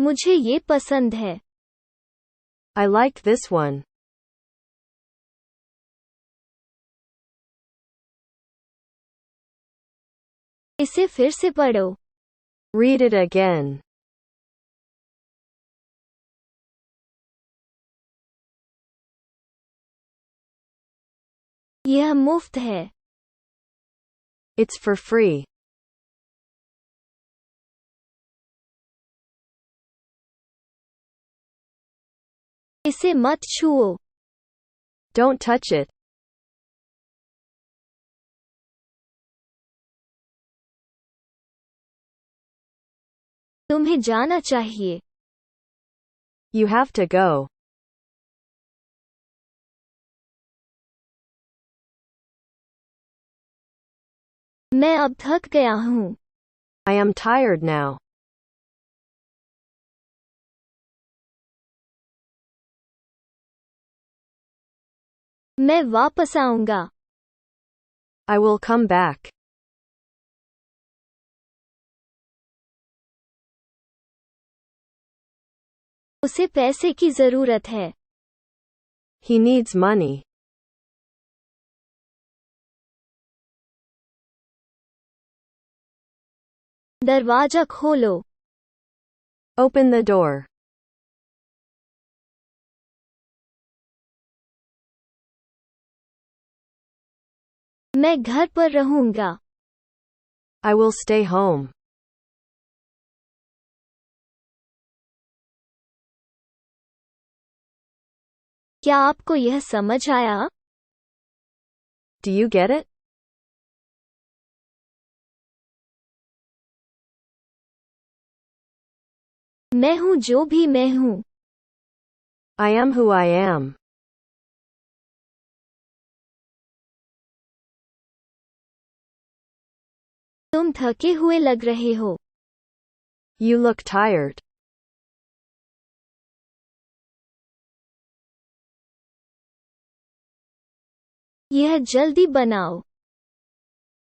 मुझे ये पसंद है. I like this one. इसे फिर से पढ़ो. Read it again. यह मुफ्त है. It's for free. इसे मत छुओ. Don't touch it. तुम्हें जाना चाहिए. You have to go. मैं अब थक गया हूँ. I am tired now. मैं वापस आऊंगा. I will come back. उसे पैसे की जरूरत है. He needs money. दरवाजा खोलो. Open the door. मैं घर पर रहूंगा. I will stay home. क्या आपको यह समझ आया? Do you get it? मैं हूँ जो भी मैं हूँ. I am who I am. तुम थके हुए लग रहे हो. You look tired. यह जल्दी बनाओ.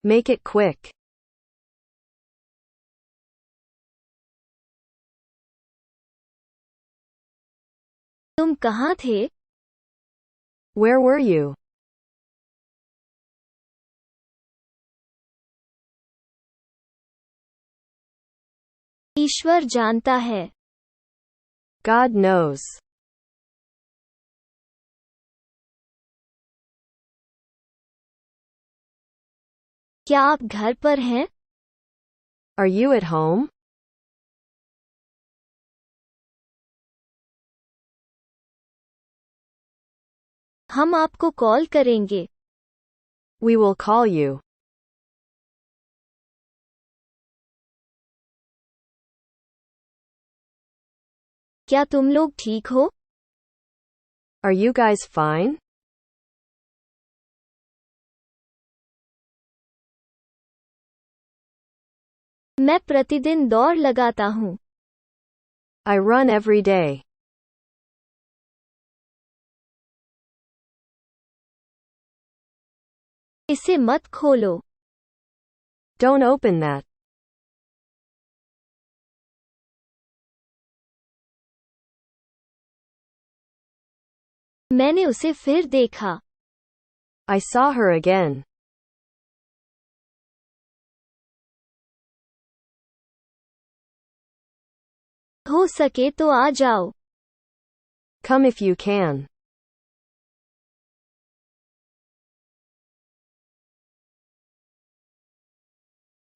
Make it quick. तुम कहाँ थे? Where were you? ईश्वर जानता है. God knows. क्या आप घर पर हैं? Are you at home? हम आपको कॉल करेंगे. We will call you. क्या तुम लोग ठीक हो? Are you guys fine? मैं प्रतिदिन दौड़ लगाता हूँ. I run every day. इसे मत खोलो. Don't open that. मैंने उसे फिर देखा. I saw her again. हो सके तो आ जाओ. Come if you can.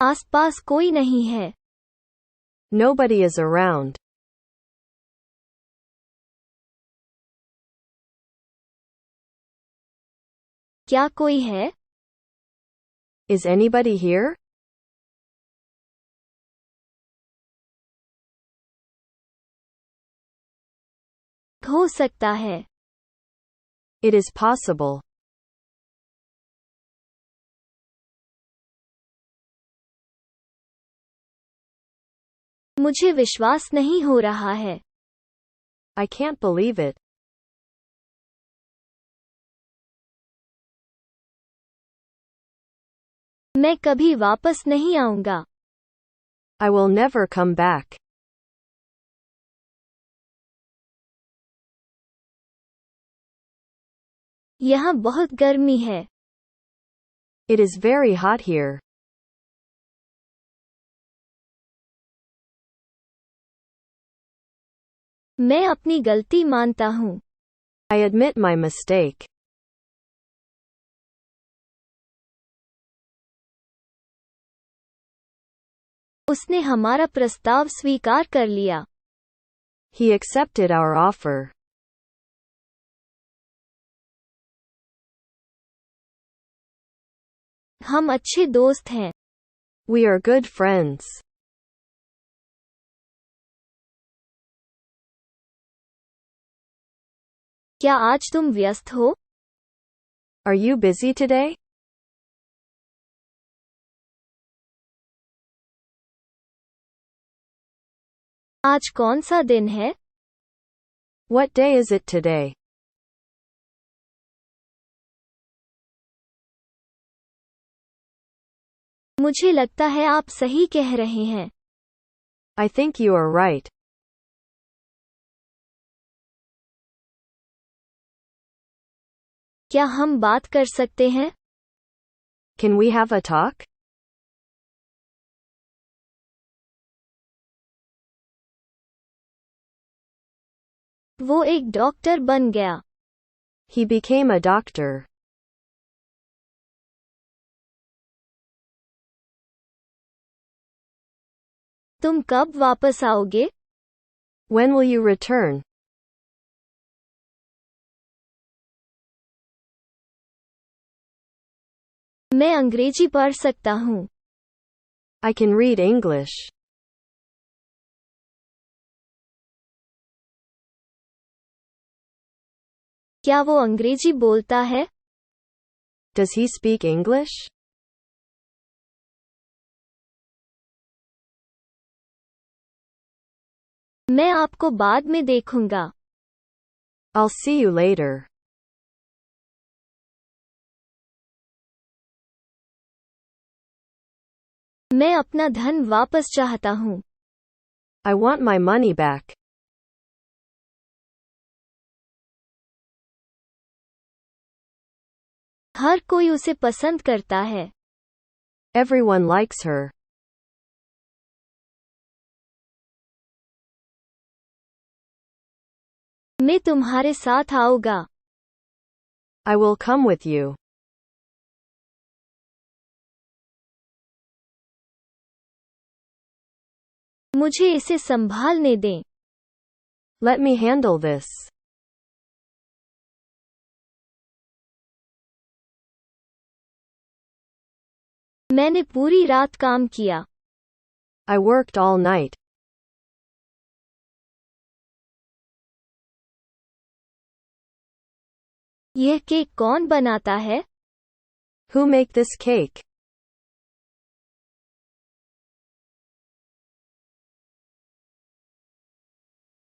आसपास कोई नहीं है. Nobody is around. क्या कोई है? Is anybody here? हो सकता है. It is possible. मुझे विश्वास नहीं हो रहा है. I can't believe it. मैं कभी वापस नहीं आऊंगा. I will never come back. यहाँ बहुत गर्मी है। It is very hot here. मैं अपनी गलती मानता हूँ। I admit my mistake. उसने हमारा प्रस्ताव स्वीकार कर लिया। He accepted our offer. हम अच्छे दोस्त हैं। We are good friends. क्या आज तुम व्यस्त हो? Are you busy today? आज कौन सा दिन है? What day is it today? मुझे लगता है आप सही कह रहे हैं। I think you are right. क्या हम बात कर सकते हैं? Can we have a talk? वो एक डॉक्टर बन गया। He became a doctor. तुम कब वापस आओगे? When will you return? मैं अंग्रेजी पढ़ सकता हूँ। I can read English. क्या वो अंग्रेजी बोलता है? Does he speak English? मैं आपको बाद में देखूंगा। I'll see you later. मैं अपना धन वापस चाहता हूँ। I want my money back. हर कोई उसे पसंद करता है। Everyone likes her. मैं तुम्हारे साथ आऊंगा। I will come with you. मुझे इसे संभालने दें। Let me handle this. मैंने पूरी रात काम किया। I worked all night. यह केक कौन बनाता है? Who make this cake?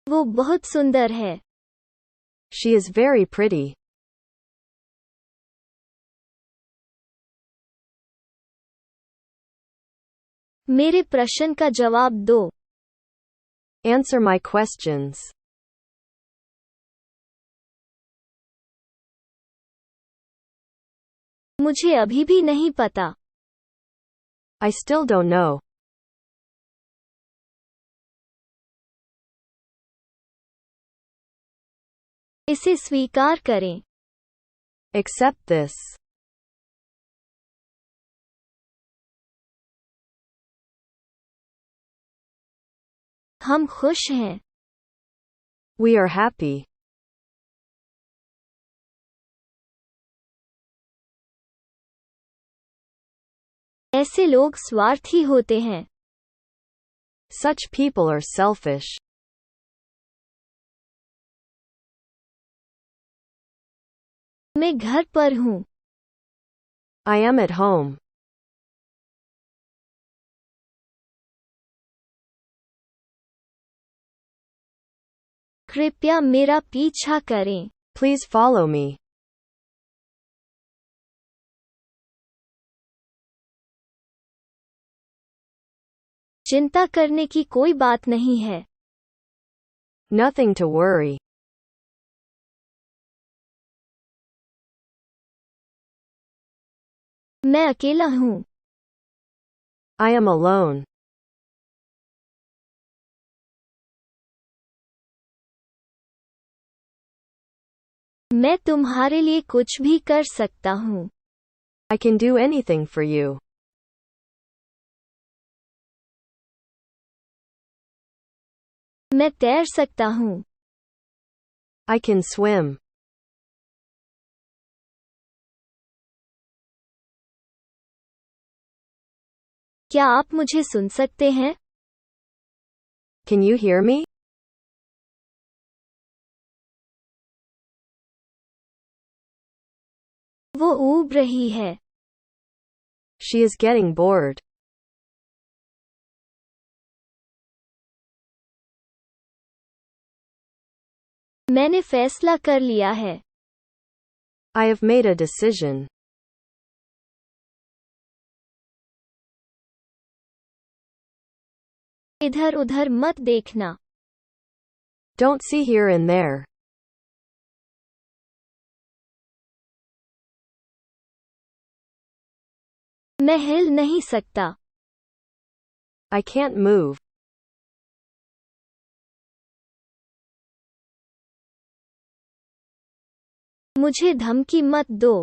वो बहुत सुंदर है। She is very pretty. मेरे प्रश्न का जवाब दो। Answer my questions. मुझे अभी भी नहीं पता। I still don't know. इसे स्वीकार करें। Accept this. हम खुश हैं। We are happy. ऐसे लोग स्वार्थी होते हैं। Such people are selfish. मैं घर पर हूँ। I am at home. कृपया मेरा पीछा करें। Please follow me. चिंता करने की कोई बात नहीं है। Nothing to worry. मैं अकेला हूँ. I am alone. मैं तुम्हारे लिए कुछ भी कर सकता हूँ. I can do anything for you. मैं तैर सकता हूँ. I can swim. क्या आप मुझे सुन सकते हैं? Can you hear me? वो ऊब रही है. She is getting bored. मैंने फैसला कर लिया है. I have made a decision. इधर उधर मत देखना. Don't see here and there. मैं हिल नहीं सकता. I can't move. मुझे धमकी मत दो.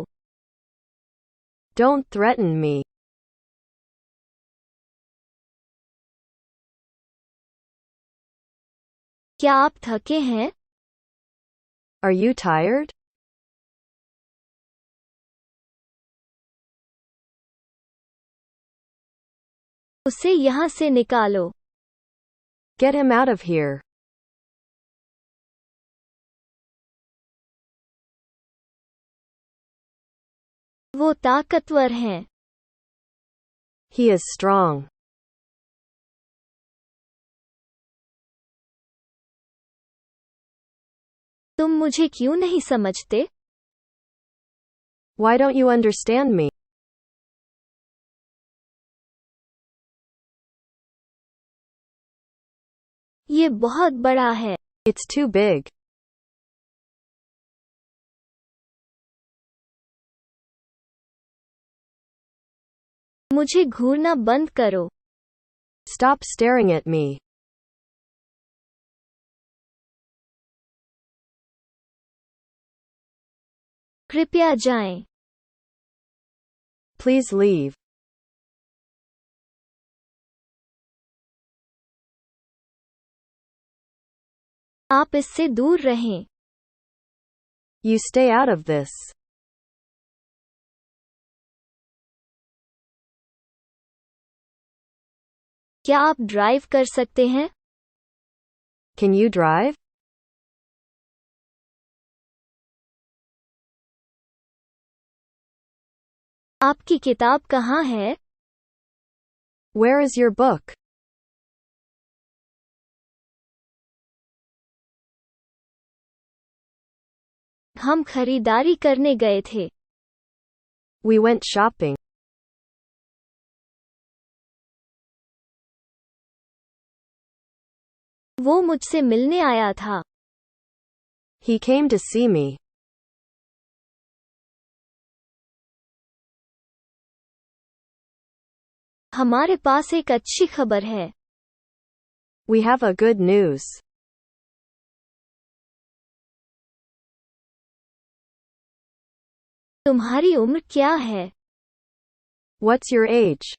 Don't threaten me. क्या आप थके हैं? Are you tired? उसे यहाँ से निकालो. Get him out of here. वो ताकतवर हैं. He is strong. तुम मुझे क्यों नहीं समझते? Why don't you understand me? ये बहुत बड़ा है. It's too big. मुझे घूरना बंद करो. Stop staring at me. कृपया जाएं. Please leave. आप इससे दूर रहें. You stay out of this. क्या आप ड्राइव कर सकते हैं? Can you drive? आपकी किताब कहाँ है? Where is your book? हम खरीदारी करने गए थे. We went shopping. वो मुझसे मिलने आया था. He came to see me. हमारे पास एक अच्छी खबर है. We have a good news. तुम्हारी उम्र क्या है? What's your age?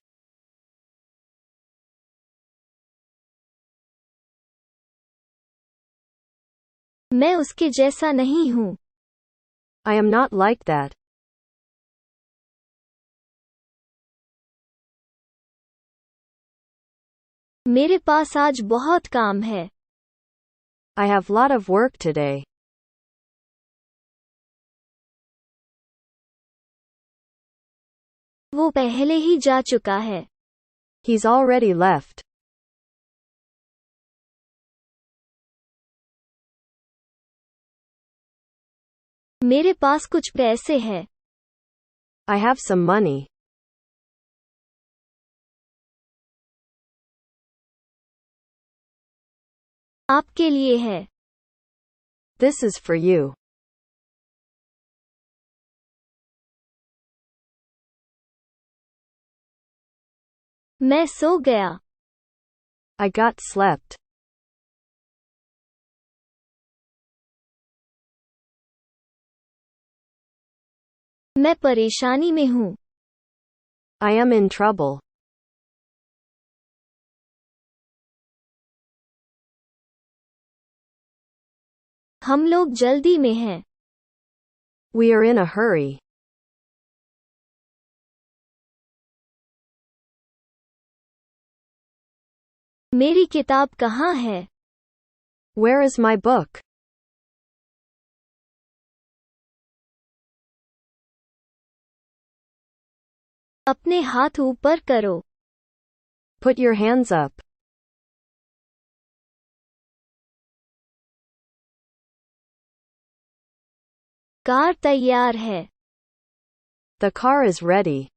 मैं उसके जैसा नहीं हूँ. I am not like that. मेरे पास आज बहुत काम है. I have lot of work today. वो पहले ही जा चुका है. He's already left. मेरे पास कुछ पैसे हैं. I have some money. आपके लिए है. This is for you. मैं सो गया. I got slept. मैं परेशानी में हूँ. I am in trouble. हम लोग जल्दी में हैं. We are in a hurry. मेरी किताब कहाँ है? Where is my book? अपने हाथ ऊपर करो. Put your hands up. Car तैयार है. The car is ready.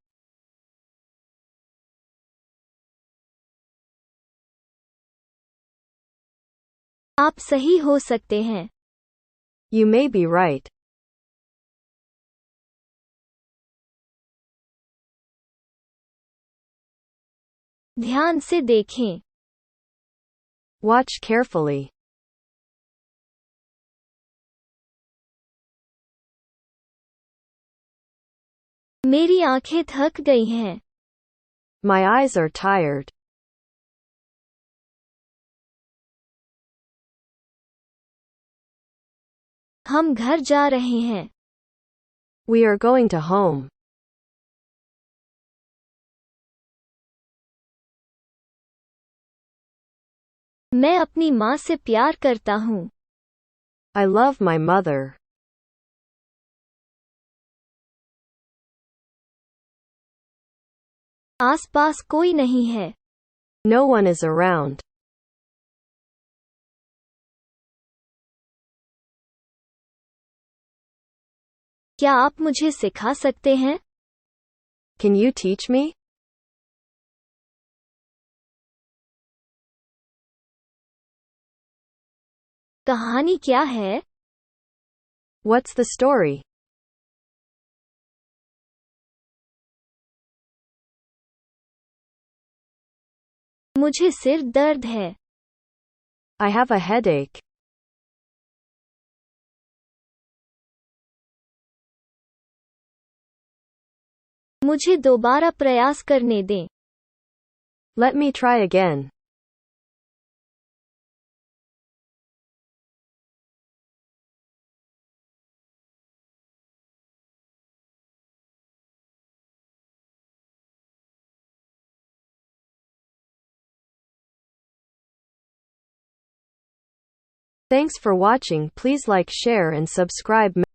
आप सही हो सकते हैं. You may be right. ध्यान से देखें. Watch carefully. मेरी आंखें थक गई हैं. My eyes are tired. हम घर जा रहे हैं. We are going to home. मैं अपनी माँ से प्यार करता हूँ. I love my mother. आसपास कोई नहीं है. No one is around. क्या आप मुझे सिखा सकते हैं? Can you teach me? कहानी क्या है? What's the story? मुझे सिर दर्द है. I have a headache. मुझे दोबारा प्रयास करने दें. Let me try again. Thanks for watching. Please like, share and subscribe.